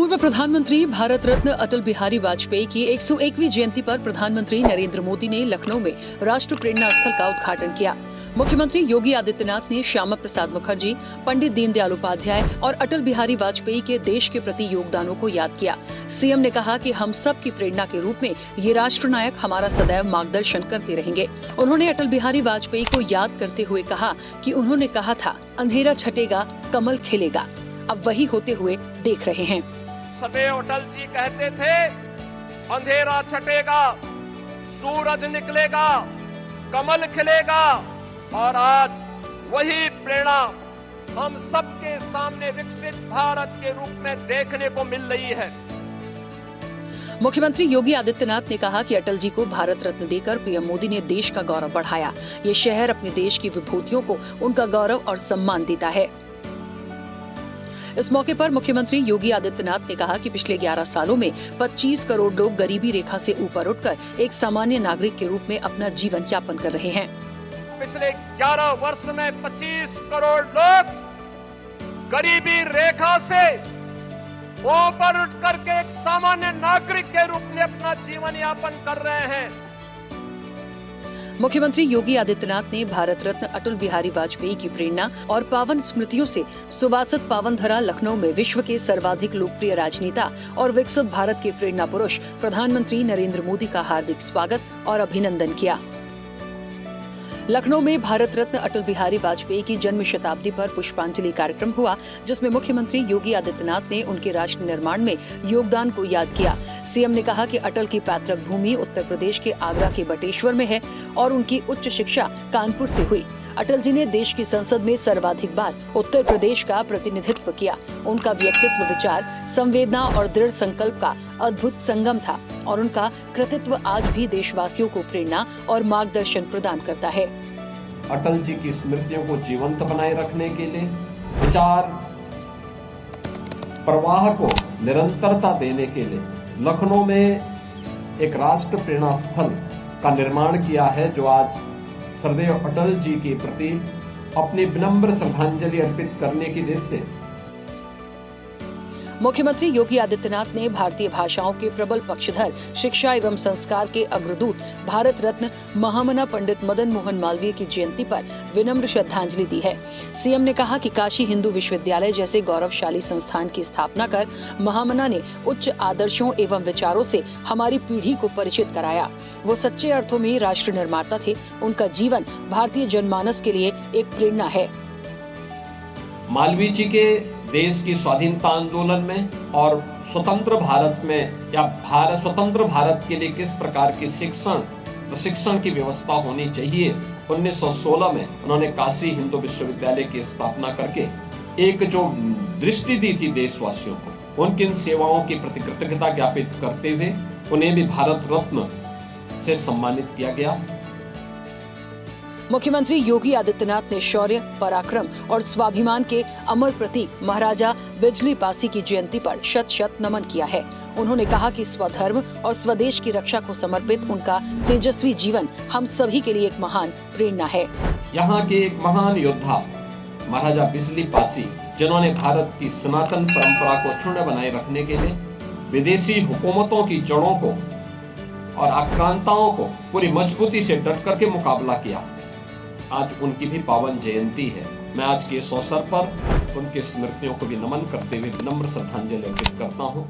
पूर्व प्रधानमंत्री भारत रत्न अटल बिहारी वाजपेयी की 101वीं जयंती पर प्रधानमंत्री नरेंद्र मोदी ने लखनऊ में राष्ट्र प्रेरणा स्थल का उद्घाटन किया। मुख्यमंत्री योगी आदित्यनाथ ने श्यामा प्रसाद मुखर्जी, पंडित दीनदयाल उपाध्याय और अटल बिहारी वाजपेयी के देश के प्रति योगदानों को याद किया। सीएम ने कहा कि हम सब की प्रेरणा के रूप में ये राष्ट्र नायक हमारा सदैव मार्गदर्शन करते रहेंगे। उन्होंने अटल बिहारी वाजपेयी को याद करते हुए कहा कि उन्होंने कहा था, अंधेरा छटेगा, कमल खिलेगा। अब वही होते हुए देख रहे हैं। सदैव अटल जी कहते थे, अंधेरा छटेगा, सूरज निकलेगा, कमल खिलेगा। और आज वही प्रेरणा हम सबके सामने विकसित भारत के रूप में देखने को मिल रही है। मुख्यमंत्री योगी आदित्यनाथ ने कहा कि अटल जी को भारत रत्न देकर पीएम मोदी ने देश का गौरव बढ़ाया। ये शहर अपने देश की विभूतियों को उनका गौरव और सम्मान देता है। इस मौके पर मुख्यमंत्री योगी आदित्यनाथ ने कहा कि पिछले 11 सालों में 25 करोड़ लोग गरीबी रेखा से ऊपर उठकर एक सामान्य नागरिक के रूप में अपना जीवन यापन कर रहे हैं। पिछले 11 वर्ष में 25 करोड़ लोग गरीबी रेखा से ऊपर उठ करके एक सामान्य नागरिक के रूप में अपना जीवन यापन कर रहे हैं। मुख्यमंत्री योगी आदित्यनाथ ने भारत रत्न अटल बिहारी वाजपेयी की प्रेरणा और पावन स्मृतियों से सुवासित पावनधरा लखनऊ में विश्व के सर्वाधिक लोकप्रिय राजनेता और विकसित भारत के प्रेरणा पुरुष प्रधानमंत्री नरेंद्र मोदी का हार्दिक स्वागत और अभिनंदन किया। लखनऊ में भारत रत्न अटल बिहारी वाजपेयी की जन्म शताब्दी पर पुष्पांजलि कार्यक्रम हुआ, जिसमें मुख्यमंत्री योगी आदित्यनाथ ने उनके राष्ट्र निर्माण में योगदान को याद किया। सीएम ने कहा कि अटल की पैतृक भूमि उत्तर प्रदेश के आगरा के बटेश्वर में है और उनकी उच्च शिक्षा कानपुर से हुई। अटल जी ने देश की संसद में सर्वाधिक बार उत्तर प्रदेश का प्रतिनिधित्व किया। उनका व्यक्तित्व, विचार, संवेदना और दृढ़ संकल्प का अद्भुत संगम था और उनका कृतित्व आज भी देशवासियों को प्रेरणा और मार्गदर्शन प्रदान करता है। अटल जी की स्मृतियों को जीवंत बनाए रखने के लिए, विचार प्रवाह को निरंतरता देने के लिए लखनऊ में एक राष्ट्र प्रेरणा स्थल का निर्माण किया है, जो आज सदैव अटल जी के प्रति अपनी विनम्र श्रद्धांजलि अर्पित करने की दृष्टि से मुख्यमंत्री योगी आदित्यनाथ ने भारतीय भाषाओं के प्रबल पक्षधर, शिक्षा एवं संस्कार के अग्रदूत भारत रत्न महामना पंडित मदन मोहन मालवीय की जयंती पर विनम्र श्रद्धांजलि दी है। सीएम ने कहा कि काशी हिंदू विश्वविद्यालय जैसे गौरवशाली संस्थान की स्थापना कर महामना ने उच्च आदर्शों एवं विचारों से हमारी पीढ़ी को परिचित कराया। वो सच्चे अर्थों में राष्ट्र निर्माता थे। उनका जीवन भारतीय जनमानस के लिए एक प्रेरणा है। मालवीय जी के देश की स्वाधीनता आंदोलन में और स्वतंत्र भारत में या स्वतंत्र भारत के लिए किस प्रकार की प्रशिक्षण की व्यवस्था होनी चाहिए, 1916 में उन्होंने काशी हिंदू विश्वविद्यालय की स्थापना करके एक जो दृष्टि दी थी देशवासियों को, उनकी इन सेवाओं की प्रति कृतज्ञता ज्ञापित करते हुए उन्हें भी भारत रत्न से सम्मानित किया गया। मुख्यमंत्री योगी आदित्यनाथ ने शौर्य, पराक्रम और स्वाभिमान के अमर प्रतीक महाराजा बिजली पासी की जयंती पर शत शत नमन किया है। उन्होंने कहा कि स्वधर्म और स्वदेश की रक्षा को समर्पित उनका तेजस्वी जीवन हम सभी के लिए एक महान प्रेरणा है। यहाँ के एक महान योद्धा महाराजा बिजली पासी, जिन्होंने भारत की सनातन परंपरा को अक्षुण्ण बनाए रखने के लिए विदेशी हुकूमतों की जड़ों को और आक्रांताओं को पूरी मजबूती से डट करके मुकाबला किया। आज उनकी भी पावन जयंती है। मैं आज के इस अवसर पर उनकी स्मृतियों को भी नमन करते हुए विनम्र श्रद्धांजलि अर्पित करता हूं।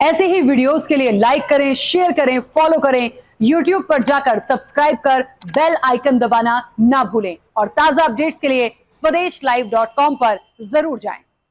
ऐसे ही वीडियोस के लिए लाइक करें, शेयर करें, फॉलो करें। YouTube पर जाकर सब्सक्राइब कर बेल आइकन दबाना ना भूलें और ताजा अपडेट्स के लिए swedeshlive.com पर जरूर जाएं।